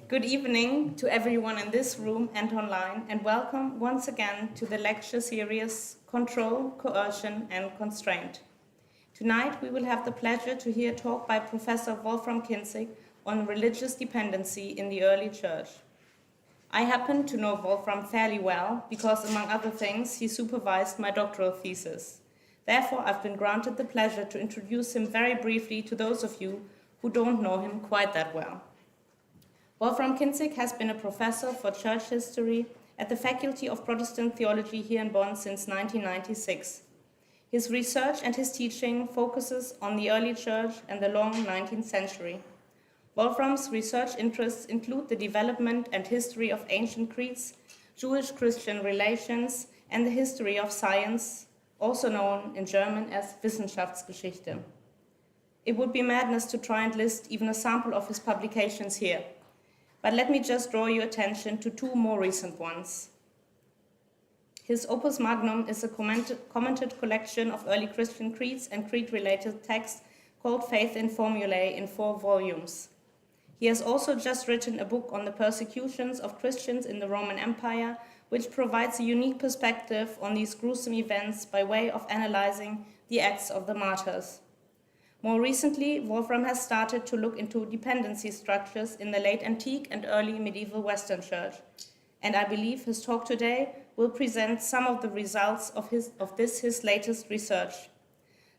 Good evening to everyone in this room and online, and welcome once again to the lecture series Control, Coercion and Constraint. Tonight we will have the pleasure to hear a talk by Professor Wolfram Kinzig on religious dependency in the early church. I happen to know Wolfram fairly well because, among other things, he supervised my doctoral thesis. Therefore, I've been granted the pleasure to introduce him very briefly to those of you who don't know him quite that well. Wolfram Kinzig has been a professor for church history at the Faculty of Protestant Theology here in Bonn since 1996. His research and his teaching focuses on the early church and the long 19th century. Wolfram's research interests include the development and history of ancient creeds, Jewish-Christian relations, and the history of science, also known in German as Wissenschaftsgeschichte. It would be madness to try and list even a sample of his publications here. But let me just draw your attention to two more recent ones. His opus magnum is a commented collection of early Christian creeds and creed-related texts called Faith in Formulae in 4 volumes. He has also just written a book on the persecutions of Christians in the Roman Empire, which provides a unique perspective on these gruesome events by way of analyzing the acts of the martyrs. More recently, Wolfram has started to look into dependency structures in the late antique and early medieval Western Church, and I believe his talk today will present some of the results of his latest research.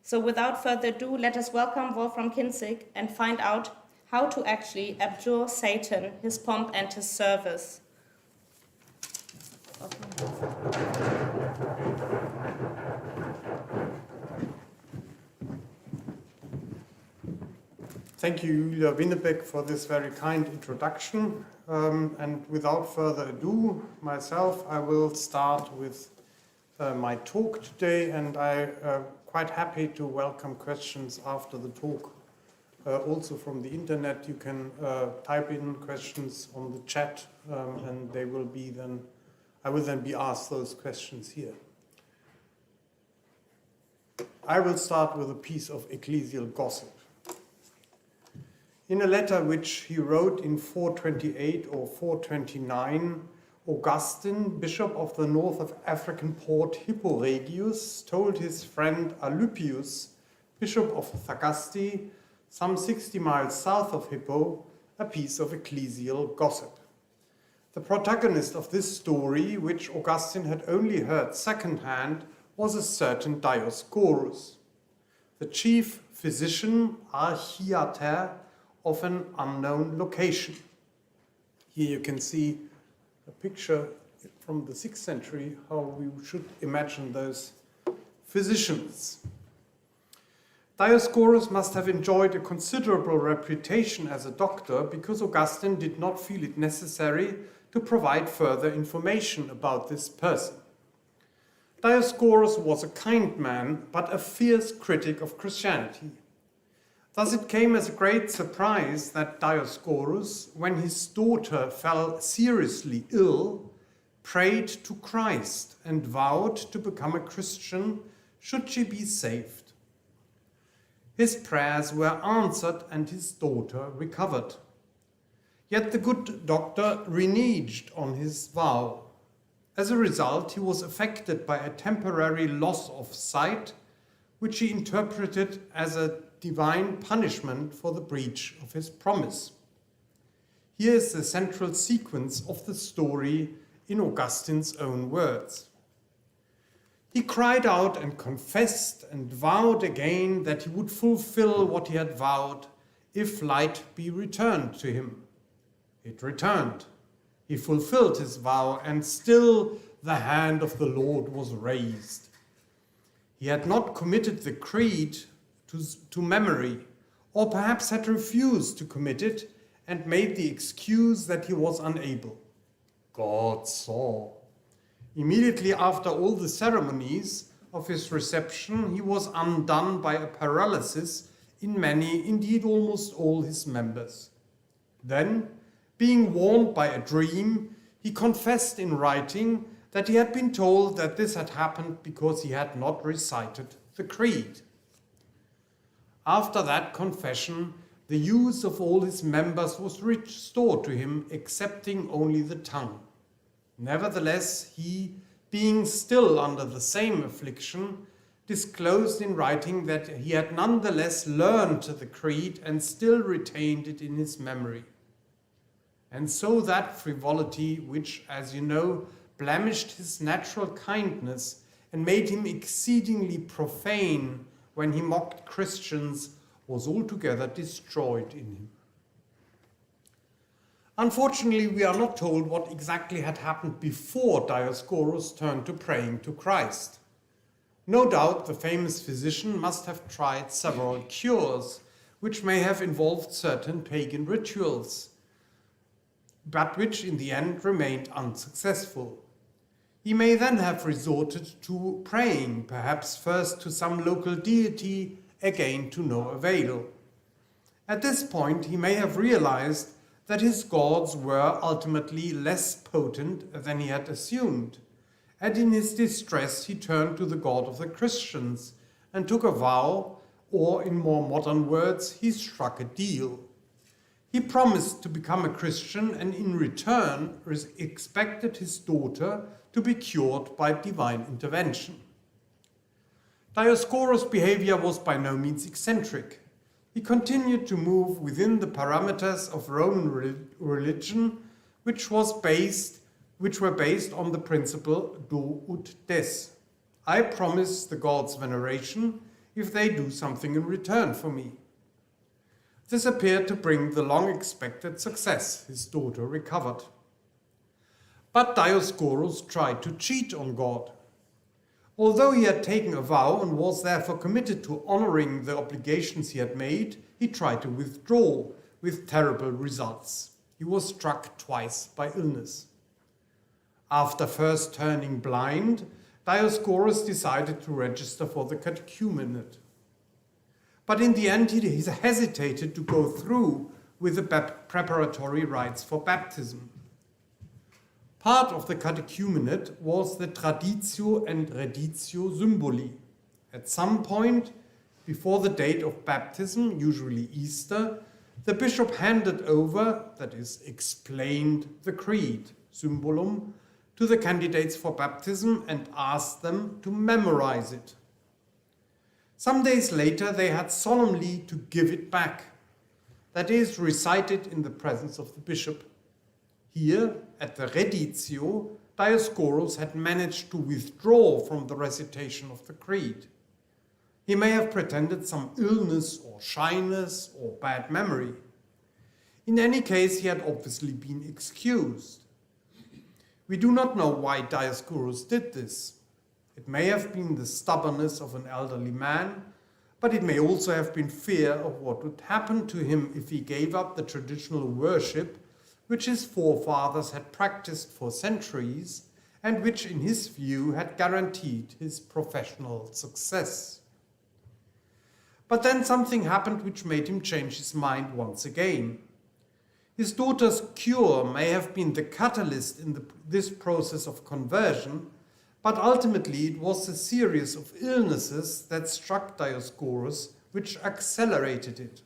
So without further ado, let us welcome Wolfram Kinzig and find out how to actually abjure Satan, his pomp and his service. Thank you, Julia Winnebeck, for this very kind introduction. And without further ado, myself, I will start with my talk today, and I'm quite happy to welcome questions after the talk. Also from the internet, you can type in questions on the chat, and I will then be asked those questions here. I will start with a piece of ecclesial gossip. In a letter which he wrote in 428 or 429, Augustine, bishop of the north of African port Hippo Regius, told his friend Alypius, bishop of Thagaste, some 60 miles south of Hippo, a piece of ecclesial gossip. The protagonist of this story, which Augustine had only heard secondhand, was a certain Dioscorus, the chief physician, archiater, of an unknown location. Here you can see a picture from the 6th century, how we should imagine those physicians. Dioscorus must have enjoyed a considerable reputation as a doctor because Augustine did not feel it necessary to provide further information about this person. Dioscorus was a kind man, but a fierce critic of Christianity. Thus it came as a great surprise that Dioscorus, when his daughter fell seriously ill, prayed to Christ and vowed to become a Christian should she be saved. His prayers were answered and his daughter recovered. Yet the good doctor reneged on his vow. As a result, he was affected by a temporary loss of sight, which he interpreted as a divine punishment for the breach of his promise. Here is the central sequence of the story in Augustine's own words. He cried out and confessed and vowed again that he would fulfill what he had vowed if light be returned to him. It returned. He fulfilled his vow, and still the hand of the Lord was raised. He had not committed the creed to memory, or perhaps had refused to commit it and made the excuse that he was unable. God saw. Immediately after all the ceremonies of his reception, he was undone by a paralysis in many, indeed almost all his members. Then, being warned by a dream, he confessed in writing that he had been told that this had happened because he had not recited the creed. After that confession, The use of all his members was restored to him, excepting only the tongue. Nevertheless, he, being still under the same affliction, disclosed in writing that he had nonetheless learned the creed and still retained it in his memory. And so that frivolity, which, as you know, blemished his natural kindness and made him exceedingly profane when he mocked Christians, was altogether destroyed in him. Unfortunately, we are not told what exactly had happened before Dioscorus turned to praying to Christ. No doubt the famous physician must have tried several cures, which may have involved certain pagan rituals, but which in the end remained unsuccessful. He may then have resorted to praying, perhaps first to some local deity, again to no avail. At this point, he may have realized that his gods were ultimately less potent than he had assumed, and in his distress he turned to the God of the Christians and took a vow, or in more modern words, he struck a deal. He promised to become a Christian and in return expected his daughter to be cured by divine intervention. Dioscorus' behavior was by no means eccentric. He continued to move within the parameters of Roman religion, which were based on the principle do ut des. I promise the gods veneration if they do something in return for me. This appeared to bring the long-expected success. His daughter recovered. But Dioscorus tried to cheat on God. Although he had taken a vow and was therefore committed to honoring the obligations he had made, he tried to withdraw, with terrible results. He was struck twice by illness. After first turning blind, Dioscorus decided to register for the catechumenate. But in the end, he hesitated to go through with the preparatory rites for baptism. Part of the catechumenate was the traditio and reditio symboli. At some point before the date of baptism, usually Easter, the bishop handed over, that is, explained the creed, symbolum, to the candidates for baptism and asked them to memorize it. Some days later, they had solemnly to give it back, that is, recite it in the presence of the bishop. Here, at the reditio, Dioscorus had managed to withdraw from the recitation of the creed. He may have pretended some illness or shyness or bad memory. In any case, he had obviously been excused. We do not know why Dioscorus did this. It may have been the stubbornness of an elderly man, but it may also have been fear of what would happen to him if he gave up the traditional worship which his forefathers had practiced for centuries and which, in his view, had guaranteed his professional success. But then something happened which made him change his mind once again. His daughter's cure may have been the catalyst in this process of conversion, but ultimately it was a series of illnesses that struck Dioscorus which accelerated it.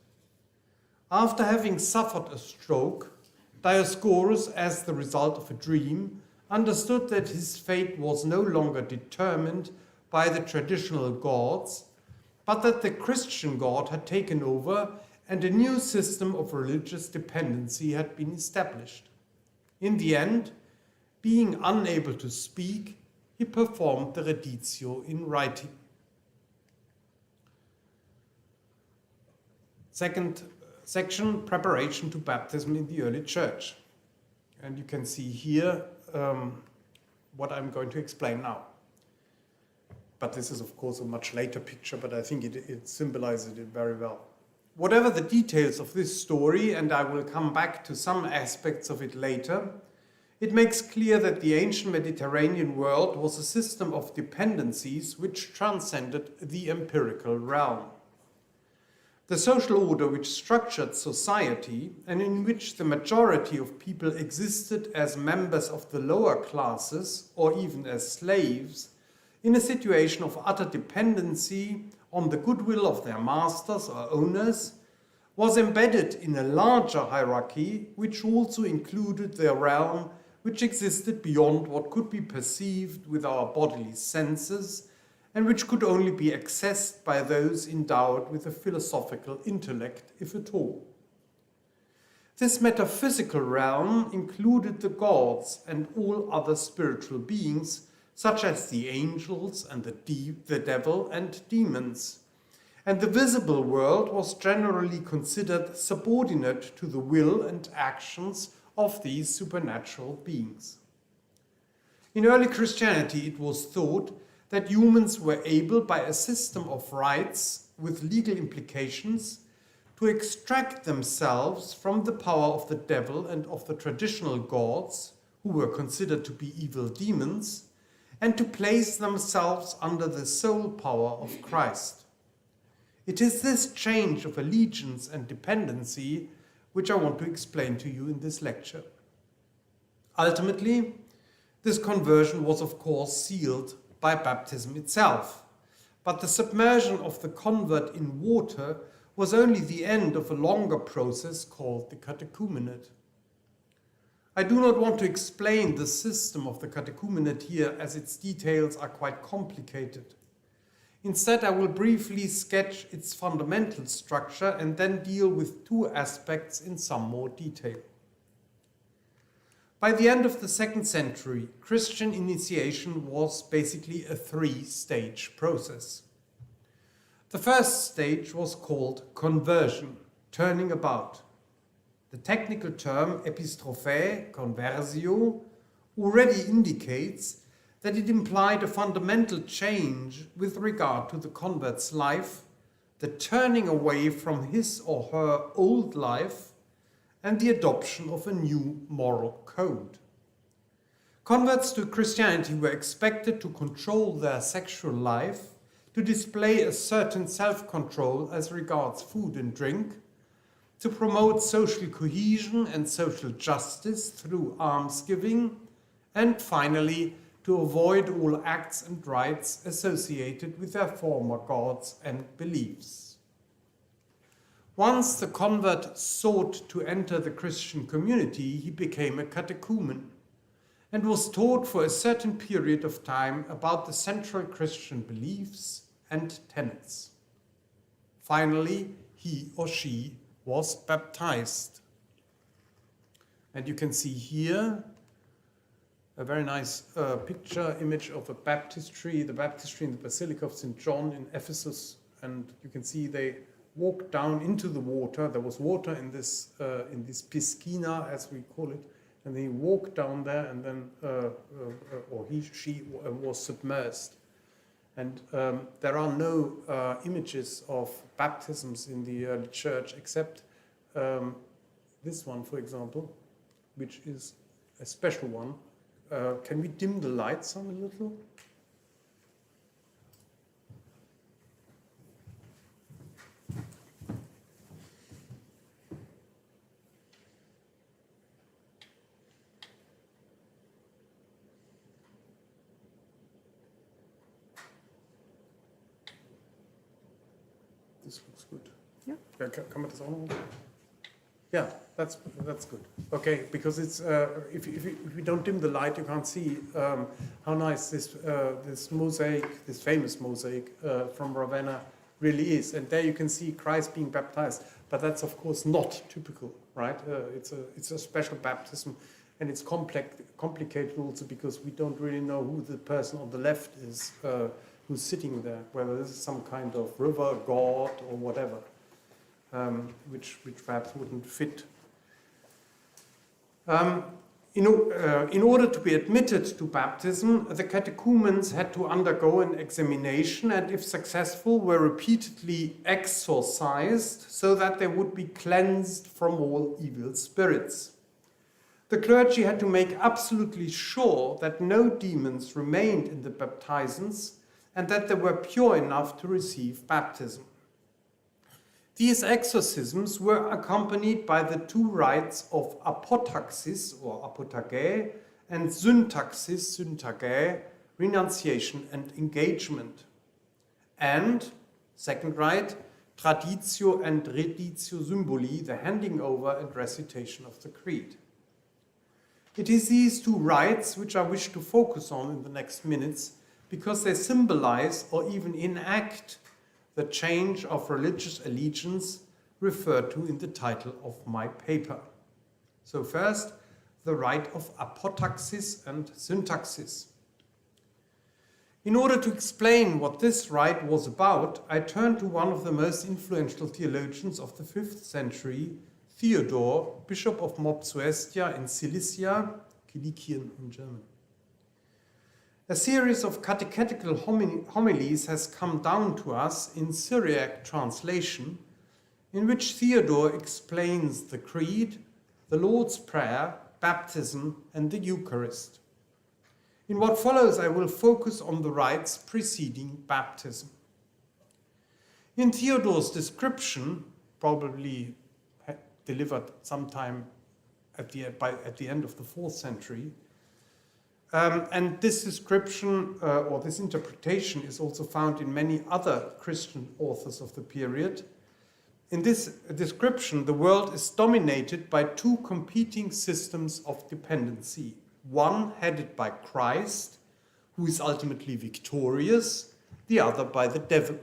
After having suffered a stroke, Dioscorus, as the result of a dream, understood that his fate was no longer determined by the traditional gods, but that the Christian God had taken over and a new system of religious dependency had been established. In the end, being unable to speak, he performed the reditio in writing. Second section, preparation to baptism in the early church. And you can see here what I'm going to explain now. But this is, of course, a much later picture, but I think it symbolizes it very well. Whatever the details of this story, and I will come back to some aspects of it later, it makes clear that the ancient Mediterranean world was a system of dependencies which transcended the empirical realm. The social order which structured society and in which the majority of people existed as members of the lower classes or even as slaves in a situation of utter dependency on the goodwill of their masters or owners was embedded in a larger hierarchy which also included the realm which existed beyond what could be perceived with our bodily senses and which could only be accessed by those endowed with a philosophical intellect, if at all. This metaphysical realm included the gods and all other spiritual beings, such as the angels and the devil and demons. And the visible world was generally considered subordinate to the will and actions of these supernatural beings. In early Christianity, it was thought that humans were able, by a system of rites with legal implications, to extract themselves from the power of the devil and of the traditional gods, who were considered to be evil demons, and to place themselves under the sole power of Christ. It is this change of allegiance and dependency which I want to explain to you in this lecture. Ultimately, this conversion was of course sealed by baptism itself, but the submersion of the convert in water was only the end of a longer process called the catechumenate. I do not want to explain the system of the catechumenate here, as its details are quite complicated. Instead, I will briefly sketch its fundamental structure and then deal with two aspects in some more detail. By the end of the 2nd century, Christian initiation was basically a 3-stage process. The first stage was called conversion, turning about. The technical term epistrophe, conversio, already indicates that it implied a fundamental change with regard to the convert's life, the turning away from his or her old life, and the adoption of a new moral code. Converts to Christianity were expected to control their sexual life, to display a certain self-control as regards food and drink, to promote social cohesion and social justice through almsgiving, and finally, to avoid all acts and rites associated with their former gods and beliefs. Once the convert sought to enter the Christian community, he became a catechumen and was taught for a certain period of time about the central Christian beliefs and tenets. Finally, he or she was baptized. And you can see here a very nice image of a baptistry, the baptistry in the Basilica of St. John in Ephesus. And you can see they walked down into the water. There was water in this piscina, as we call it, and they walked down there, and then, she was submerged. And there are no images of baptisms in the early church, except this one, for example, which is a special one. Can we dim the lights on a little? This looks good. Yeah. Kann man das auch noch? Yeah, that's good. Okay, because it's if you don't dim the light, you can't see how nice this mosaic, this famous mosaic from Ravenna really is. And there you can see Christ being baptized. But that's of course not typical, right? It's a special baptism, and it's complicated also because we don't really know who the person on the left is. Who's sitting there, whether this is some kind of river god or whatever, which perhaps wouldn't fit. In order to be admitted to baptism, the catechumens had to undergo an examination, and if successful, were repeatedly exorcised so that they would be cleansed from all evil spirits. The clergy had to make absolutely sure that no demons remained in the baptizants, and that they were pure enough to receive baptism. These exorcisms were accompanied by the two rites of apotaxis, or apotagē, and syntaxis, syntagē, renunciation and engagement. And, second rite, traditio and reditio symboli, the handing over and recitation of the creed. It is these two rites which I wish to focus on in the next minutes, because they symbolize or even enact the change of religious allegiance referred to in the title of my paper. So first, the rite of apotaxis and syntaxis. In order to explain what this rite was about, I turn to one of the most influential theologians of the 5th century, Theodore, Bishop of Mopsuestia in Cilicia, Kilikien in German. A series of catechetical homilies has come down to us in Syriac translation, in which Theodore explains the Creed, the Lord's Prayer, baptism, and the Eucharist. In what follows, I will focus on the rites preceding baptism. In Theodore's description, probably delivered sometime at the end of the 4th century, and this description or this interpretation is also found in many other Christian authors of the period. In this description, the world is dominated by two competing systems of dependency. One headed by Christ, who is ultimately victorious, the other by the devil.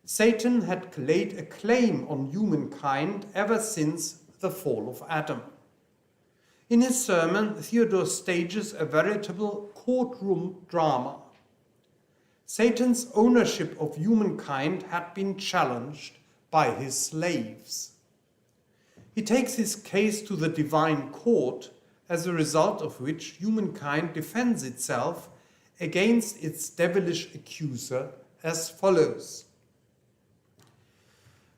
Satan had laid a claim on humankind ever since the fall of Adam. In his sermon, Theodore stages a veritable courtroom drama. Satan's ownership of humankind had been challenged by his slaves. He takes his case to the divine court, as a result of which humankind defends itself against its devilish accuser as follows.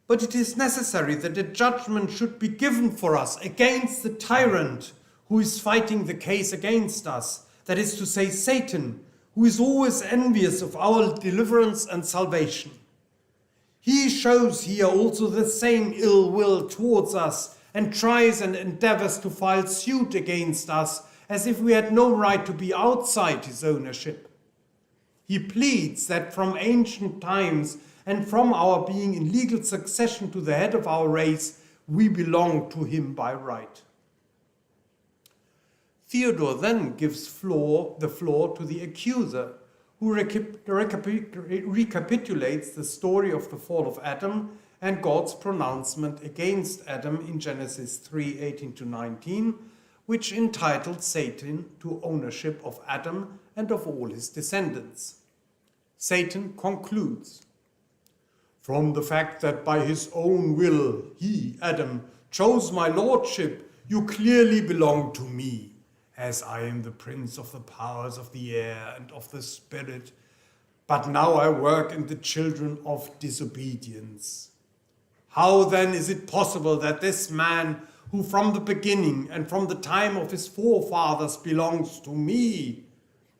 But it is necessary that a judgment should be given for us against the tyrant who is fighting the case against us, that is to say, Satan, who is always envious of our deliverance and salvation. He shows here also the same ill will towards us and tries and endeavors to file suit against us as if we had no right to be outside his ownership. He pleads that from ancient times and from our being in legal succession to the head of our race, we belong to him by right. Theodore then gives the floor to the accuser, who recapitulates the story of the fall of Adam and God's pronouncement against Adam in Genesis 3:18-19, which entitled Satan to ownership of Adam and of all his descendants. Satan concludes, "From the fact that by his own will he, Adam, chose my lordship, you clearly belong to me, as I am the prince of the powers of the air and of the spirit. But now I work in the children of disobedience. How then is it possible that this man, who from the beginning and from the time of his forefathers belongs to me,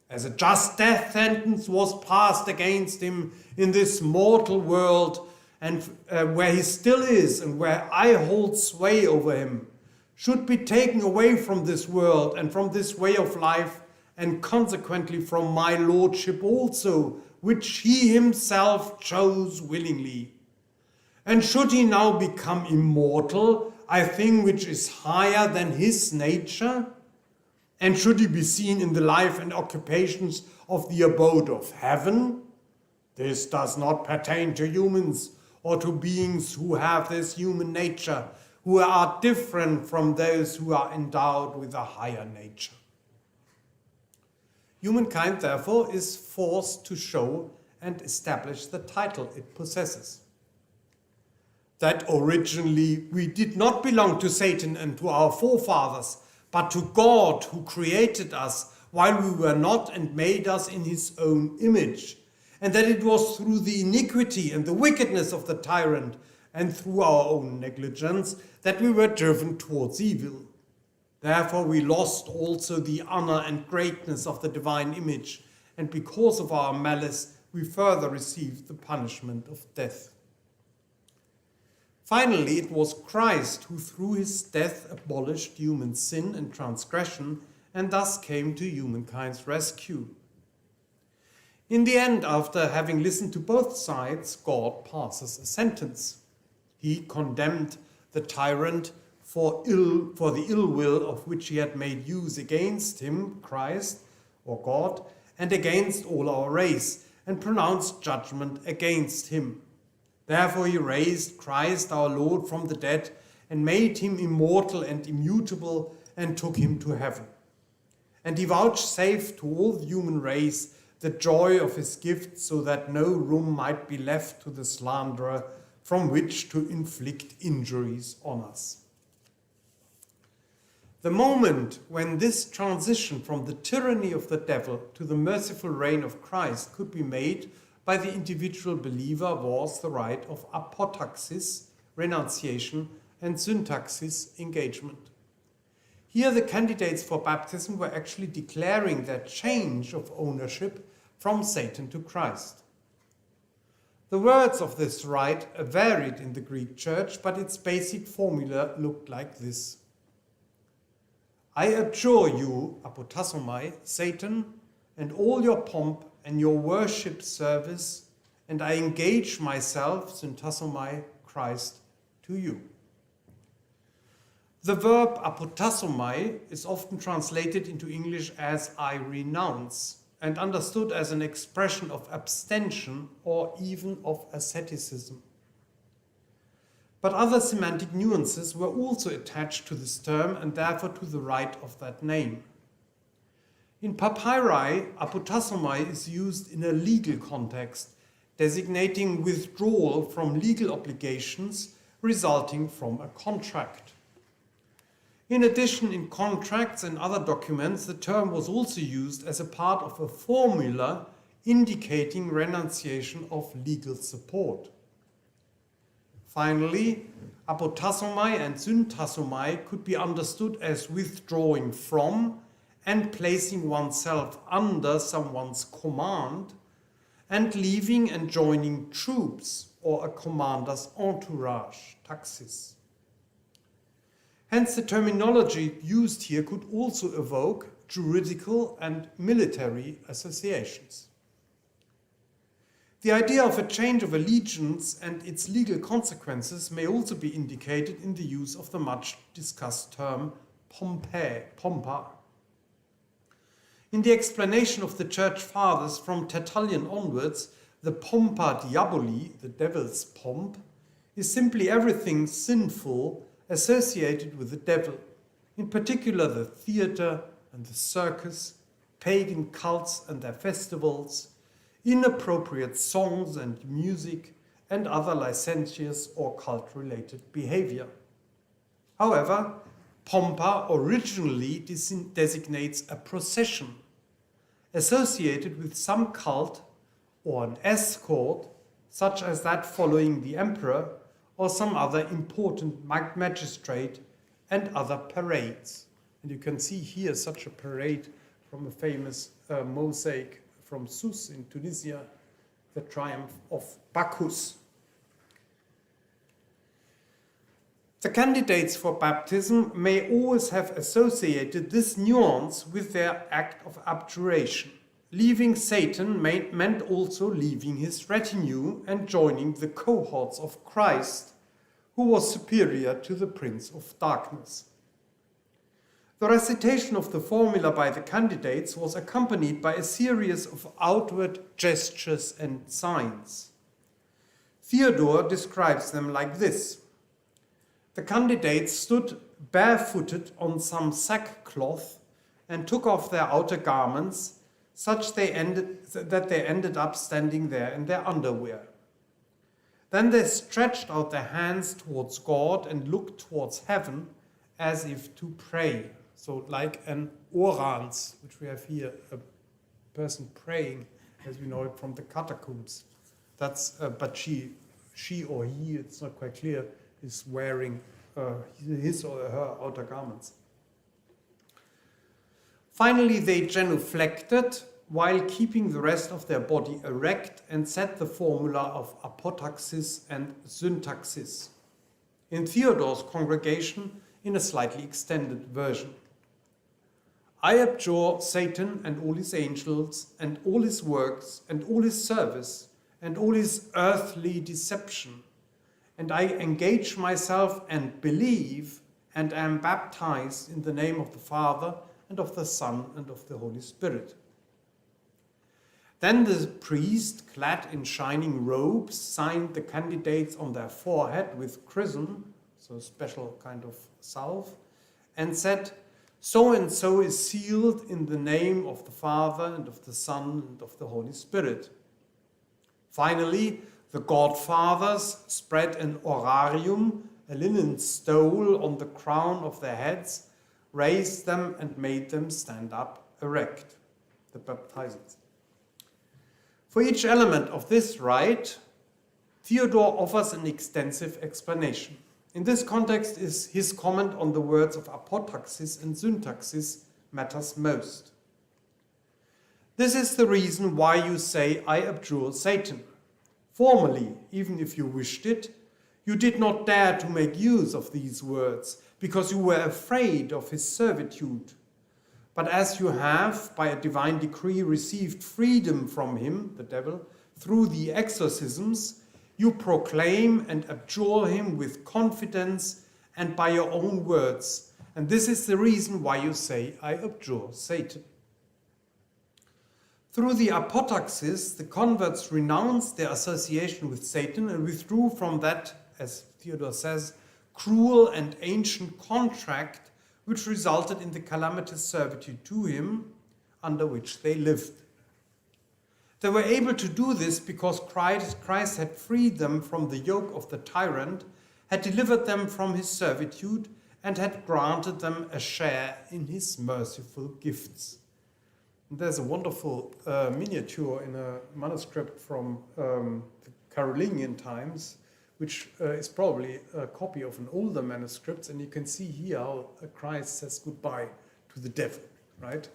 as a just death sentence was passed against him in this mortal world, and where he still is and where I hold sway over him, should be taken away from this world and from this way of life, and consequently from my lordship also, which he himself chose willingly? And should he now become immortal, a thing which is higher than his nature? And should he be seen in the life and occupations of the abode of heaven? This does not pertain to humans or to beings who have this human nature, who are different from those who are endowed with a higher nature." Humankind, therefore, is forced to show and establish the title it possesses. That originally we did not belong to Satan and to our forefathers, but to God who created us while we were not and made us in his own image, and that it was through the iniquity and the wickedness of the tyrant and through our own negligence that we were driven towards evil. Therefore we lost also the honor and greatness of the divine image, and because of our malice we further received the punishment of death. Finally, it was Christ who through his death abolished human sin and transgression and thus came to humankind's rescue. In the end, after having listened to both sides, God passes a sentence. He condemned the tyrant for the ill will of which he had made use against him, Christ, or God, and against all our race, and pronounced judgment against him. Therefore he raised Christ our Lord from the dead, and made him immortal and immutable, and took him to heaven. And he vouchsafed to all the human race the joy of his gift, so that no room might be left to the slanderer from which to inflict injuries on us. The moment when this transition from the tyranny of the devil to the merciful reign of Christ could be made by the individual believer was the rite of apotaxis, renunciation, and syntaxis, engagement. Here the candidates for baptism were actually declaring their change of ownership from Satan to Christ. The words of this rite varied in the Greek church, but its basic formula looked like this. I abjure you, apotasomai, Satan, and all your pomp and your worship service, and I engage myself, syntasomai, Christ, to you. The verb apotasomai is often translated into English as I renounce, and understood as an expression of abstention or even of asceticism. But other semantic nuances were also attached to this term and therefore to the rite of that name. In papyri, apotasomai is used in a legal context, designating withdrawal from legal obligations resulting from a contract. In addition, in contracts and other documents, the term was also used as a part of a formula indicating renunciation of legal support. Finally, apotasomai and syntasomai could be understood as withdrawing from and placing oneself under someone's command, and leaving and joining troops or a commander's entourage, taxis. Hence, the terminology used here could also evoke juridical and military associations. The idea of a change of allegiance and its legal consequences may also be indicated in the use of the much discussed term pompa. In the explanation of the Church Fathers from Tertullian onwards, the pompa diaboli, the devil's pomp, is simply everything sinful associated with the devil, in particular the theatre and the circus, pagan cults and their festivals, inappropriate songs and music, and other licentious or cult-related behavior. However, pompa originally designates a procession associated with some cult or an escort, such as that following the emperor or some other important magistrate, and other parades. And you can see here such a parade from a famous mosaic from Sousse in Tunisia, the triumph of Bacchus. The candidates for baptism may always have associated this nuance with their act of abjuration. Leaving Satan meant also leaving his retinue and joining the cohorts of Christ, who was superior to the prince of darkness. The recitation of the formula by the candidates was accompanied by a series of outward gestures and signs. Theodore describes them like this. The candidates stood barefooted on some sackcloth and took off their outer garments, such that they ended up standing there in their underwear. Then they stretched out their hands towards God and looked towards heaven as if to pray. So like an orans, which we have here, a person praying, as we know it from the catacombs. That's, but she or he, it's not quite clear, is wearing his or her outer garments. Finally, they genuflected while keeping the rest of their body erect and said the formula of apotaxis and syntaxis. In Theodore's congregation, in a slightly extended version. I abjure Satan and all his angels and all his works and all his service and all his earthly deception. And I engage myself and believe and am baptized in the name of the Father and of the Son and of the Holy Spirit. Then the priest, clad in shining robes, signed the candidates on their forehead with chrism, so a special kind of salve, and said, "So and so is sealed in the name of the Father and of the Son and of the Holy Spirit." Finally, the godfathers spread an orarium, a linen stole, on the crown of their heads, raised them and made them stand up erect, the baptizers. For each element of this rite, Theodore offers an extensive explanation. In this context is his comment on the words of apotaxis and syntaxis matters most. This is the reason why you say, "I abjure Satan." Formerly, even if you wished it, you did not dare to make use of these words, because you were afraid of his servitude. But as you have, by a divine decree, received freedom from him, the devil, through the exorcisms, you proclaim and abjure him with confidence and by your own words. And this is the reason why you say, "I abjure Satan." Through the apotaxis, the converts renounced their association with Satan and withdrew from that, as Theodore says, cruel and ancient contract which resulted in the calamitous servitude to him under which they lived. They were able to do this because Christ had freed them from the yoke of the tyrant, had delivered them from his servitude, and had granted them a share in his merciful gifts. And there's a wonderful miniature in a manuscript from the Carolingian times, which is probably a copy of an older manuscript, and you can see here how Christ says goodbye to the devil, right?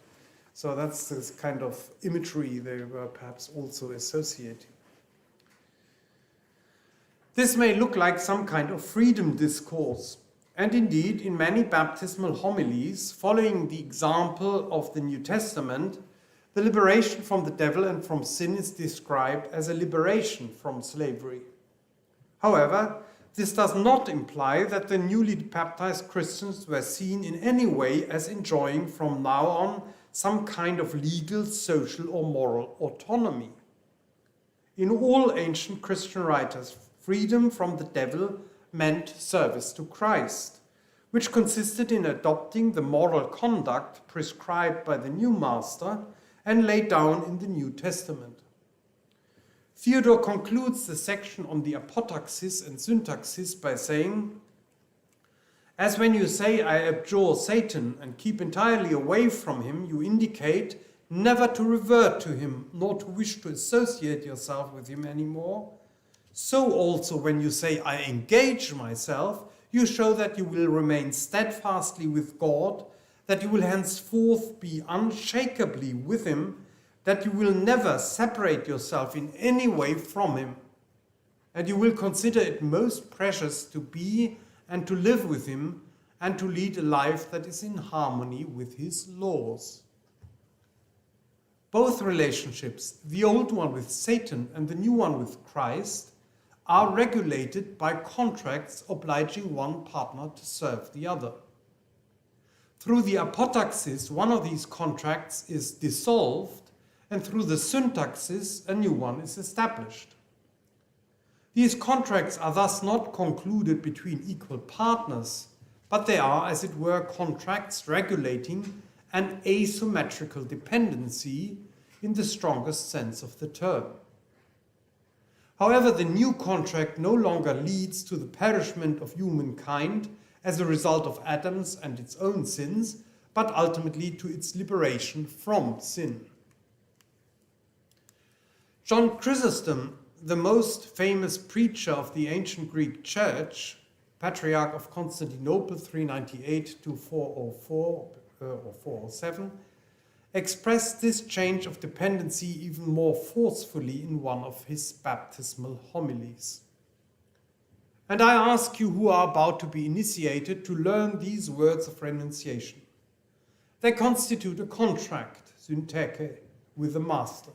So that's this kind of imagery they were perhaps also associating. This may look like some kind of freedom discourse, and indeed in many baptismal homilies, following the example of the New Testament, the liberation from the devil and from sin is described as a liberation from slavery. However, this does not imply that the newly baptized Christians were seen in any way as enjoying from now on some kind of legal, social, or moral autonomy. In all ancient Christian writers, freedom from the devil meant service to Christ, which consisted in adopting the moral conduct prescribed by the new master and laid down in the New Testament. Theodore concludes the section on the apotaxis and syntaxis by saying, "As when you say, 'I abjure Satan' and keep entirely away from him, you indicate never to revert to him, nor to wish to associate yourself with him anymore, so also when you say, 'I engage myself,' you show that you will remain steadfastly with God, that you will henceforth be unshakably with him, that you will never separate yourself in any way from him, and you will consider it most precious to be and to live with him and to lead a life that is in harmony with his laws." Both relationships, the old one with Satan and the new one with Christ, are regulated by contracts obliging one partner to serve the other. Through the apotaxis, one of these contracts is dissolved, and through the syntaxis, a new one is established. These contracts are thus not concluded between equal partners, but they are, as it were, contracts regulating an asymmetrical dependency in the strongest sense of the term. However, the new contract no longer leads to the perishment of humankind as a result of Adam's and its own sins, but ultimately to its liberation from sin. John Chrysostom, the most famous preacher of the ancient Greek church, Patriarch of Constantinople 398 to 404 or 407, expressed this change of dependency even more forcefully in one of his baptismal homilies. "And I ask you who are about to be initiated to learn these words of renunciation. They constitute a contract, syntheke, with the master.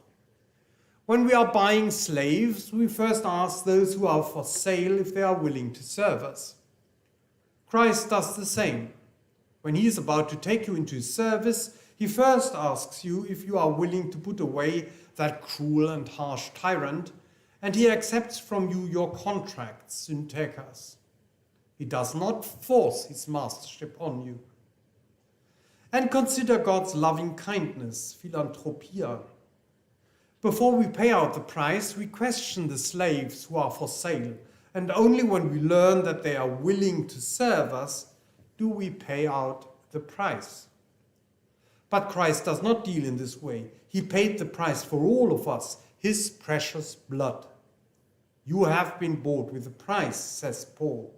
When we are buying slaves, we first ask those who are for sale if they are willing to serve us. Christ does the same. When he is about to take you into his service, he first asks you if you are willing to put away that cruel and harsh tyrant, and he accepts from you your contracts, synthekas. He does not force his mastership on you. And consider God's loving kindness, philanthropia. Before we pay out the price, we question the slaves who are for sale, and only when we learn that they are willing to serve us do we pay out the price. But Christ does not deal in this way. He paid the price for all of us, his precious blood. You have been bought with a price, says Paul.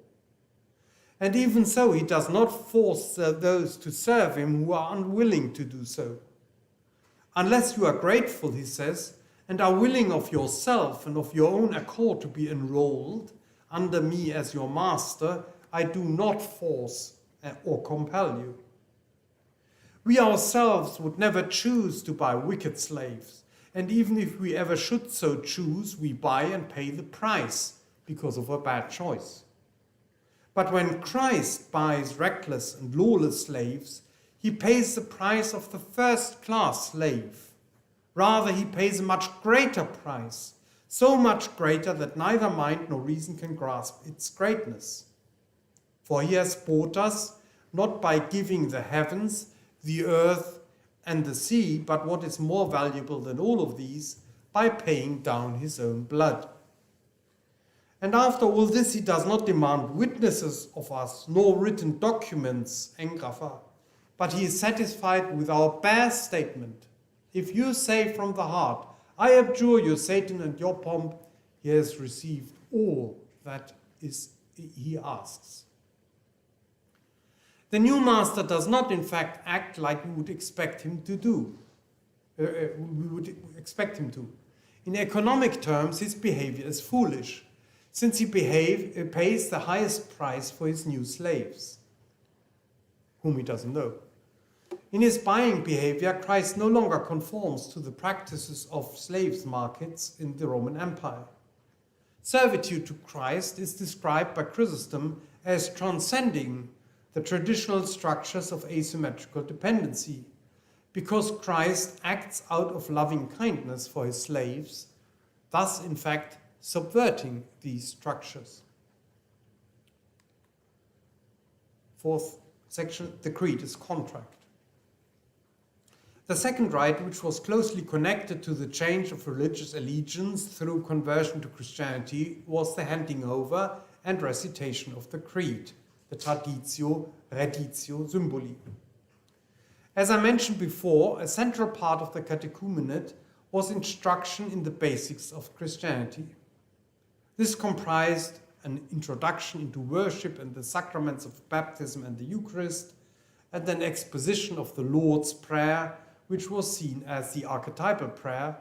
And even so, he does not force those to serve him who are unwilling to do so. Unless you are grateful, he says, and are willing of yourself and of your own accord to be enrolled under me as your master, I do not force or compel you. We ourselves would never choose to buy wicked slaves, and even if we ever should so choose, we buy and pay the price because of a bad choice. But when Christ buys reckless and lawless slaves, he pays the price of the first-class slave. Rather, he pays a much greater price, so much greater that neither mind nor reason can grasp its greatness. For he has bought us not by giving the heavens, the earth, and the sea, but what is more valuable than all of these, by paying down his own blood. And after all this, he does not demand witnesses of us, nor written documents, engrapha, but he is satisfied with our bare statement. If you say from the heart, I abjure you, Satan, and your pomp, he has received all that he asks. The new master does not, in fact, act like we would expect him to do. In economic terms, his behavior is foolish, since he pays the highest price for his new slaves, whom he doesn't know. In his buying behavior, Christ no longer conforms to the practices of slaves markets in the Roman Empire. Servitude to Christ is described by Chrysostom as transcending the traditional structures of asymmetrical dependency, because Christ acts out of loving kindness for his slaves, thus, in fact, subverting these structures. Fourth section, the creed is contract. The second rite, which was closely connected to the change of religious allegiance through conversion to Christianity, was the handing over and recitation of the creed, the traditio, reditio symboli. As I mentioned before, a central part of the catechumenate was instruction in the basics of Christianity. This comprised an introduction into worship and the sacraments of baptism and the Eucharist, and an exposition of the Lord's Prayer, which was seen as the archetypal prayer,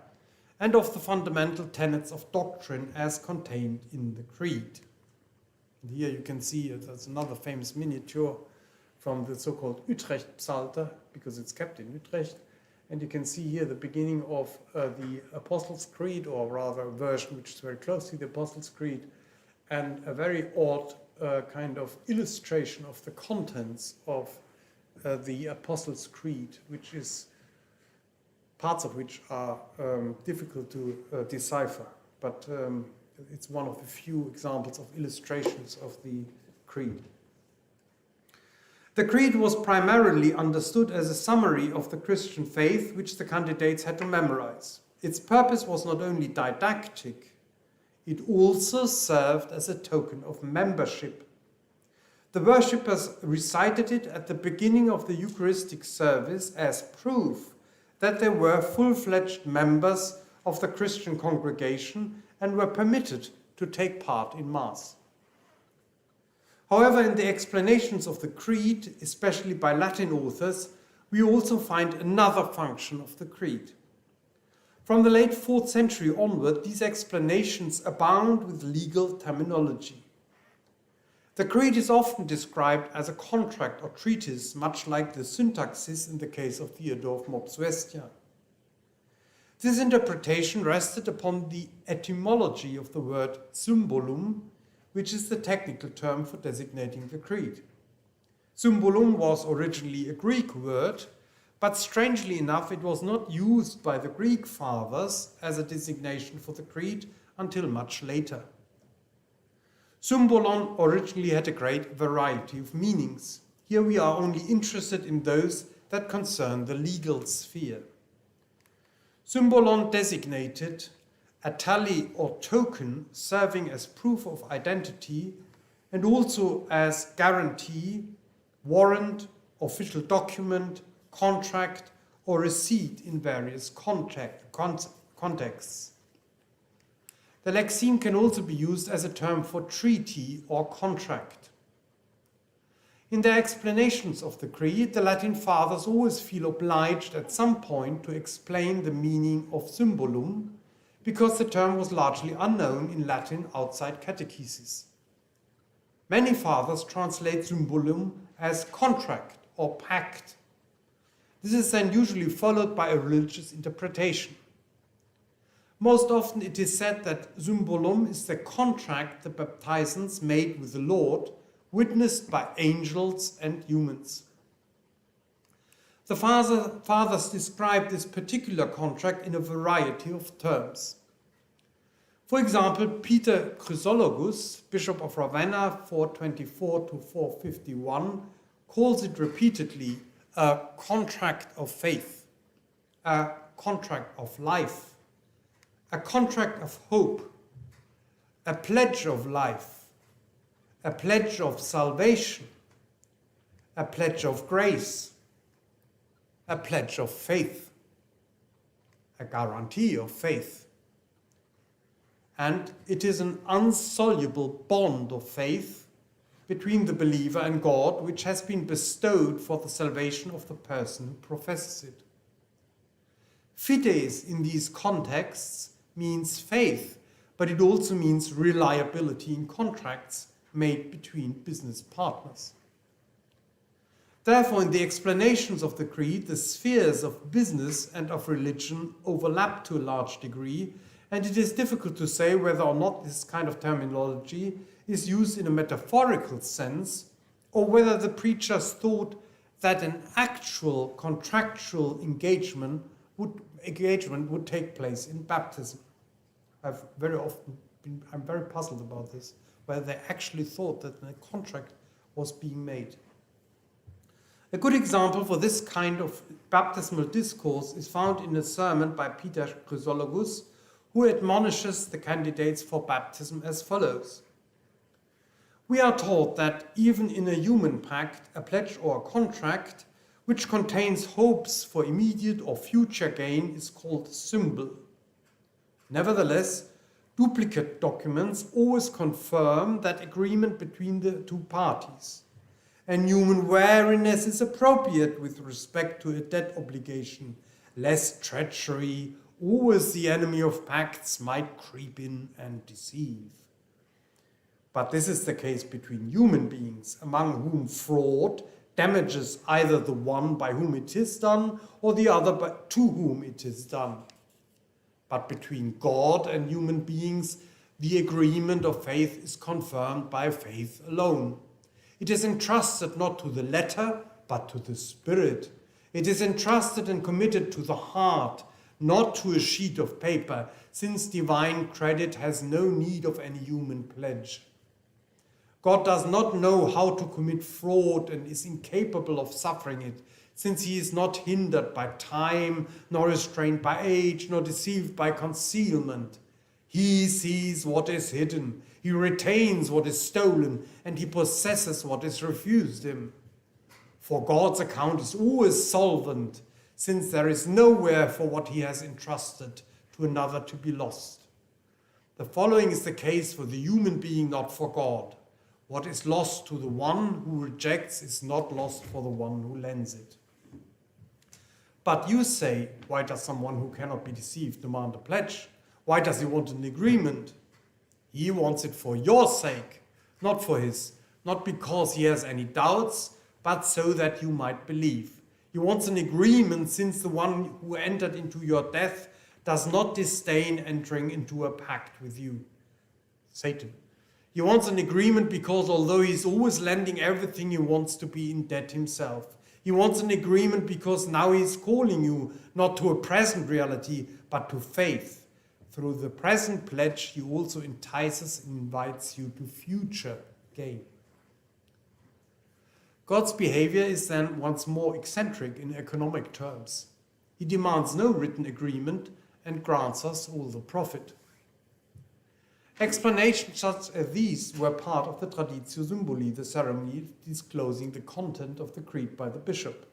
and of the fundamental tenets of doctrine as contained in the creed. And here you can see there's another famous miniature from the so-called Utrecht Psalter, because it's kept in Utrecht. And you can see here the beginning of the Apostles' Creed, or rather a version which is very close to the Apostles' Creed, and a very odd kind of illustration of the contents of the Apostles' Creed, which is parts of which are difficult to decipher, but it's one of the few examples of illustrations of the creed. The creed was primarily understood as a summary of the Christian faith which the candidates had to memorize. Its purpose was not only didactic, it also served as a token of membership. The worshippers recited it at the beginning of the Eucharistic service as proof that they were full-fledged members of the Christian congregation and were permitted to take part in Mass. However, in the explanations of the Creed, especially by Latin authors, we also find another function of the Creed. From the late 4th century onward, these explanations abound with legal terminology. The The creed is often described as a contract or treatise, much like the syntaxis in the case of Theodore of Mopsuestia. This interpretation rested upon the etymology of the word symbolum, which is the technical term for designating the creed. Symbolum was originally a Greek word, but strangely enough, it was not used by the Greek fathers as a designation for the creed until much later. Symbolon originally had a great variety of meanings. Here we are only interested in those that concern the legal sphere. Symbolon designated a tally or token serving as proof of identity and also as guarantee, warrant, official document, contract, or receipt in various contexts. The lexeme can also be used as a term for treaty or contract. In their explanations of the creed, the Latin fathers always feel obliged at some point to explain the meaning of symbolum, because the term was largely unknown in Latin outside catechesis. Many fathers translate symbolum as contract or pact. This is then usually followed by a religious interpretation. Most often it is said that symbolum is the contract the baptizants made with the Lord, witnessed by angels and humans. The fathers describe this particular contract in a variety of terms. For example, Peter Chrysologus, Bishop of Ravenna, 424 to 451, calls it repeatedly a contract of faith, a contract of life, a contract of hope, a pledge of life, a pledge of salvation, a pledge of grace, a pledge of faith, a guarantee of faith. And it is an insoluble bond of faith between the believer and God, which has been bestowed for the salvation of the person who professes it. Fides in these contexts means faith, but it also means reliability in contracts made between business partners. Therefore, in the explanations of the creed, the spheres of business and of religion overlap to a large degree, and it is difficult to say whether or not this kind of terminology is used in a metaphorical sense, or whether the preachers thought that an actual contractual engagement would take place in baptism. I'm very puzzled about this, whether they actually thought that a contract was being made. A good example for this kind of baptismal discourse is found in a sermon by Peter Chrysologus, who admonishes the candidates for baptism as follows. We are taught that even in a human pact, a pledge or a contract, which contains hopes for immediate or future gain, is called symbol. Nevertheless, duplicate documents always confirm that agreement between the two parties, and human wariness is appropriate with respect to a debt obligation, lest treachery, always the enemy of pacts, might creep in and deceive. But this is the case between human beings, among whom fraud damages either the one by whom it is done or the other to whom it is done. But between God and human beings, the agreement of faith is confirmed by faith alone. It is entrusted not to the letter, but to the spirit. It is entrusted and committed to the heart, not to a sheet of paper, since divine credit has no need of any human pledge. God does not know how to commit fraud and is incapable of suffering it, since he is not hindered by time, nor restrained by age, nor deceived by concealment. He sees what is hidden, he retains what is stolen, and he possesses what is refused him. For God's account is always solvent, since there is nowhere for what he has entrusted to another to be lost. The following is the case for the human being, not for God. What is lost to the one who rejects is not lost for the one who lends it. But you say, why does someone who cannot be deceived demand a pledge? Why does he want an agreement? He wants it for your sake, not for his, not because he has any doubts, but so that you might believe. He wants an agreement, since the one who entered into your death does not disdain entering into a pact with you, Satan. He wants an agreement because although he's always lending everything, he wants to be in debt himself. He wants an agreement because now he's calling you not to a present reality, but to faith. Through the present pledge, he also entices and invites you to future gain. God's behavior is then once more eccentric in economic terms. He demands no written agreement and grants us all the profit. Explanations such as these were part of the traditio symboli, the ceremony disclosing the content of the creed by the bishop.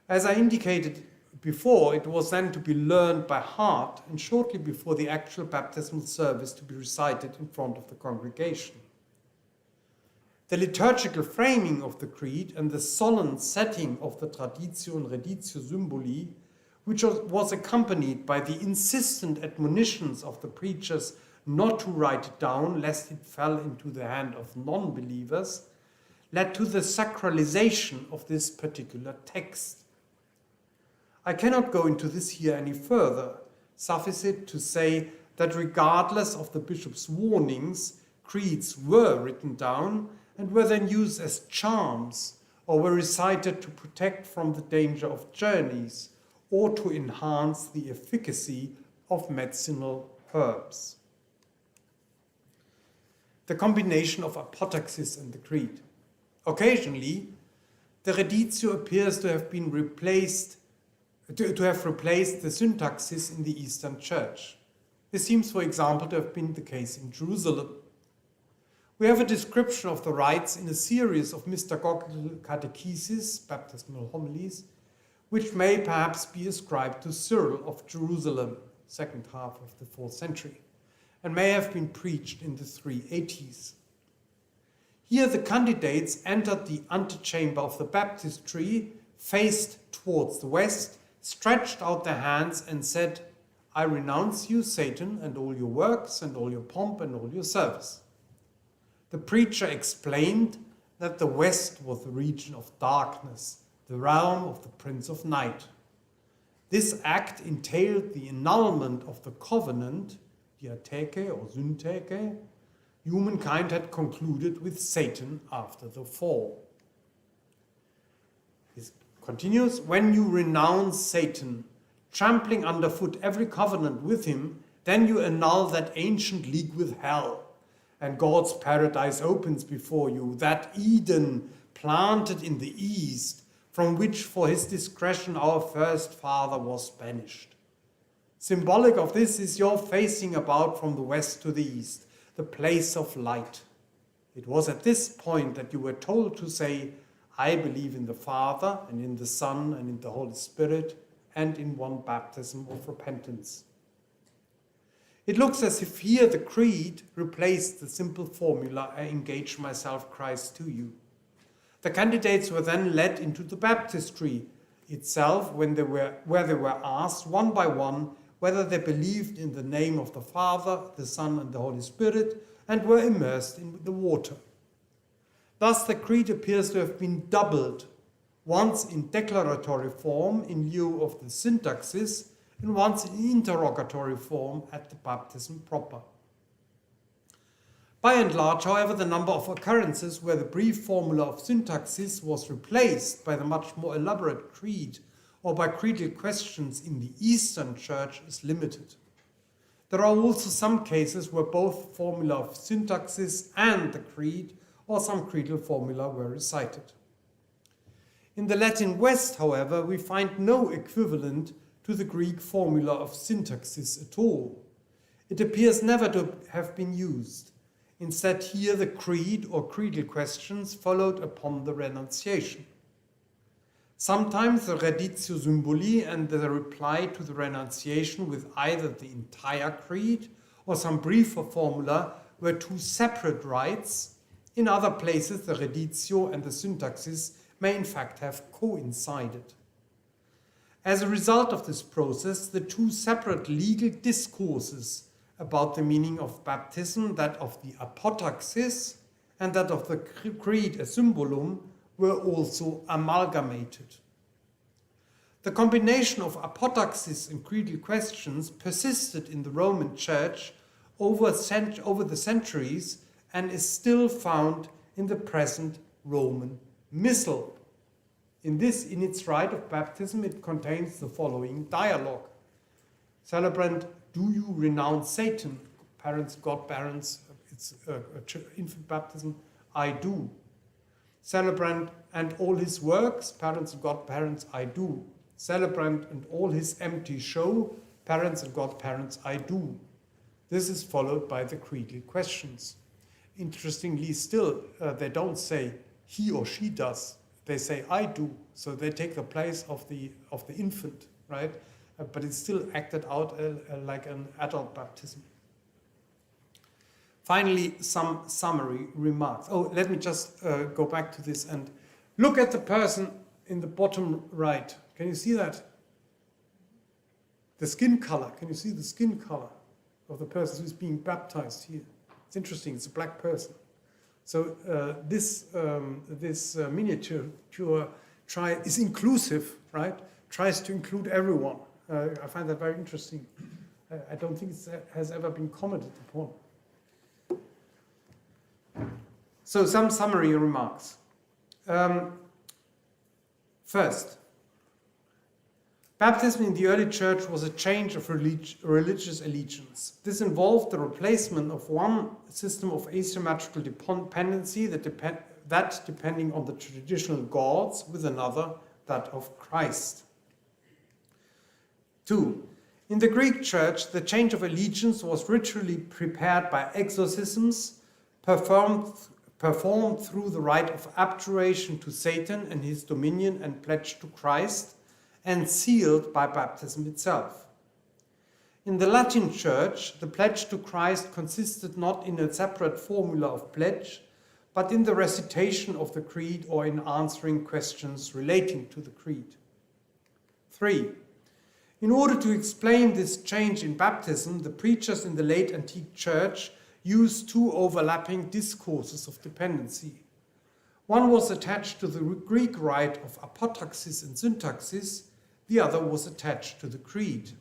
As I indicated before, it was then to be learned by heart and shortly before the actual baptismal service to be recited in front of the congregation. The liturgical framing of the creed and the solemn setting of the traditio and reditio symboli, which was accompanied by the insistent admonitions of the preachers not to write it down lest it fell into the hand of non-believers, led to the sacralization of this particular text. I cannot go into this here any further. Suffice it to say that regardless of the bishop's warnings, creeds were written down and were then used as charms or were recited to protect from the danger of journeys or to enhance the efficacy of medicinal herbs. The combination of apotaxis and the creed. Occasionally, the reditio appears to have been replaced the syntaxis in the Eastern Church. This seems, for example, to have been the case in Jerusalem. We have a description of the rites in a series of mystagogical catecheses, baptismal homilies, which may perhaps be ascribed to Cyril of Jerusalem, second half of the 4th century, and may have been preached in the 380s. Here the candidates entered the antechamber of the baptistry, faced towards the west, stretched out their hands and said, "I renounce you, Satan, and all your works, and all your pomp, and all your service." The preacher explained that the west was the region of darkness, the realm of the prince of night. This act entailed the annulment of the covenant, diatheke or syntheke, humankind had concluded with Satan after the fall. This continues, "When you renounce Satan, trampling underfoot every covenant with him, then you annul that ancient league with hell, and God's paradise opens before you, that Eden planted in the east, from which for his discretion our first father was banished. Symbolic of this is your facing about from the west to the east, the place of light. It was at this point that you were told to say, I believe in the Father, and in the Son, and in the Holy Spirit, and in one baptism of repentance." It looks as if here the creed replaced the simple formula, "I engage myself, Christ, to you." The candidates were then led into the baptistry itself, where they were asked one by one whether they believed in the name of the Father, the Son, and the Holy Spirit, and were immersed in the water. Thus the creed appears to have been doubled, once in declaratory form in lieu of the syntaxis, and once in interrogatory form at the baptism proper. By and large, however, the number of occurrences where the brief formula of syntaxis was replaced by the much more elaborate creed or by creedal questions in the Eastern Church is limited. There are also some cases where both formula of syntaxis and the creed or some creedal formula were recited. In the Latin West, however, we find no equivalent to the Greek formula of syntaxis at all. It appears never to have been used. Instead, here the creed or creedal questions followed upon the renunciation. Sometimes the reditio symboli and the reply to the renunciation with either the entire creed or some briefer formula were two separate rites. In other places, the reditio and the syntaxis may in fact have coincided. As a result of this process, the two separate legal discourses about the meaning of baptism, that of the apotaxis and that of the creed as symbolum were also amalgamated. The combination of apodoxis and creedal questions persisted in the Roman Church over the centuries and is still found in the present Roman Missal. In its rite of baptism, it contains the following dialogue. Celebrant, do you renounce Satan? Parents, godparents, it's infant baptism. I do. Celebrant and all his works, parents and godparents, I do. Celebrant and all his empty show, parents and godparents, I do. This is followed by the creedal questions. Interestingly still, they don't say he or she does. They say I do. So they take the place of the infant, right? But it's still acted out like an adult baptism. Finally, some summary remarks. Oh, let me just go back to this and look at the person in the bottom right. Can you see that? The skin color. Can you see the skin color of the person who's being baptized here? It's interesting. It's a black person. So this miniature is inclusive, right? Tries to include everyone. I find that very interesting. I don't think it has ever been commented upon. So some summary remarks. First, baptism in the early church was a change of religious allegiance. This involved the replacement of one system of asymmetrical dependency that depending on the traditional gods with another, that of Christ. 2. In the Greek church, the change of allegiance was ritually prepared by exorcisms performed through the rite of abjuration to Satan and his dominion and pledge to Christ, and sealed by baptism itself. In the Latin Church, the pledge to Christ consisted not in a separate formula of pledge, but in the recitation of the creed or in answering questions relating to the creed. 3. In order to explain this change in baptism, the preachers in the late antique church used two overlapping discourses of dependency. One was attached to the Greek rite of apodoxis and syntaxis, the other was attached to the creed.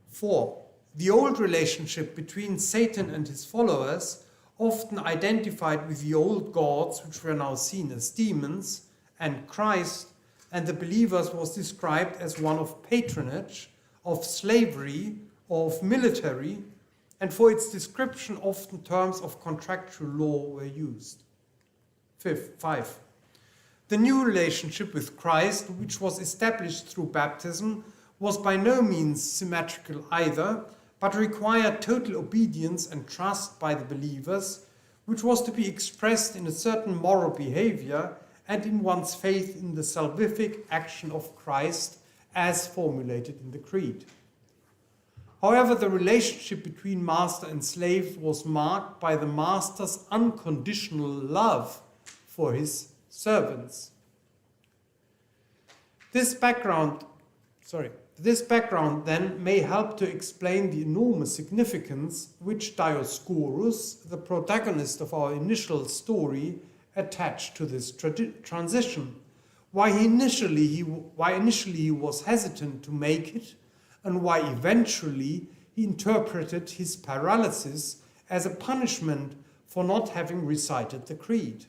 4. The old relationship between Satan and his followers, often identified with the old gods, which were now seen as demons, and Christ and the believers, was described as one of patronage, of slavery, or of military, and for its description often terms of contractual law were used. 5. The new relationship with Christ, which was established through baptism, was by no means symmetrical either, but required total obedience and trust by the believers, which was to be expressed in a certain moral behavior and in one's faith in the salvific action of Christ as formulated in the creed. However, the relationship between master and slave was marked by the master's unconditional love for his servants. This background then may help to explain the enormous significance which Dioscorus, the protagonist of our initial story, attached to this transition, why initially he was hesitant to make it, and why eventually he interpreted his paralysis as a punishment for not having recited the creed.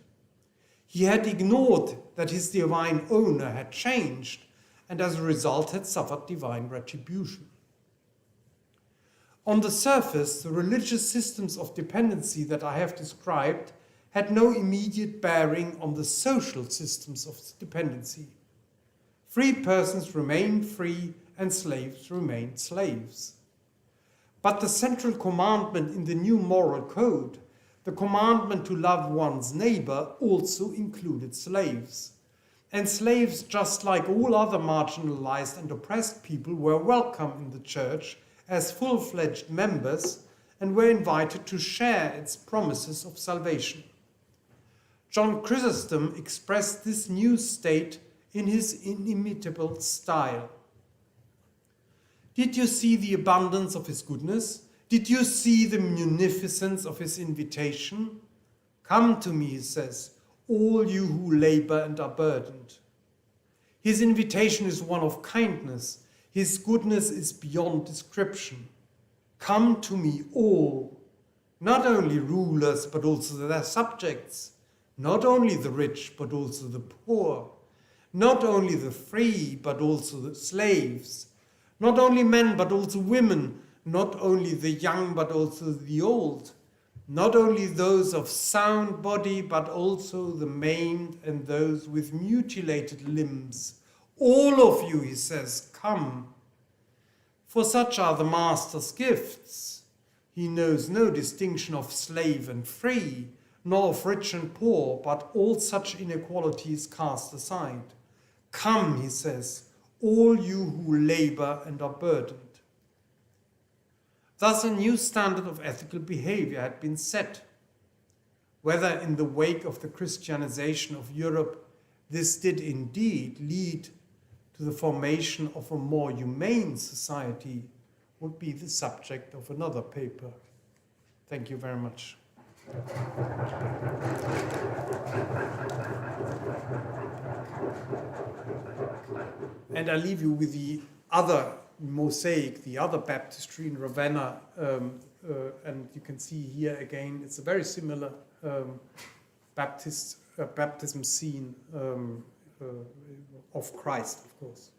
He had ignored that his divine owner had changed, and as a result had suffered divine retribution. On the surface, the religious systems of dependency that I have described had no immediate bearing on the social systems of dependency. Free persons remained free and slaves remained slaves. But the central commandment in the new moral code, the commandment to love one's neighbor, also included slaves. And slaves, just like all other marginalized and oppressed people, were welcome in the church as full-fledged members and were invited to share its promises of salvation. John Chrysostom expressed this new state in his inimitable style. Did you see the abundance of his goodness? Did you see the munificence of his invitation? Come to me, he says, all you who labor and are burdened. His invitation is one of kindness. His goodness is beyond description. Come to me all, not only rulers, but also their subjects, not only the rich, but also the poor, not only the free, but also the slaves, not only men, but also women, not only the young, but also the old, not only those of sound body, but also the maimed and those with mutilated limbs. All of you, he says, come. For such are the Master's gifts. He knows no distinction of slave and free, nor of rich and poor, but all such inequalities cast aside. Come, he says, all you who labor and are burdened. Thus a new standard of ethical behavior had been set. Whether in the wake of the Christianization of Europe, this did indeed lead to the formation of a more humane society would be the subject of another paper. Thank you very much. And I leave you with the other mosaic, the other baptistry in Ravenna, and you can see here again, it's a very similar baptism scene of Christ, of course.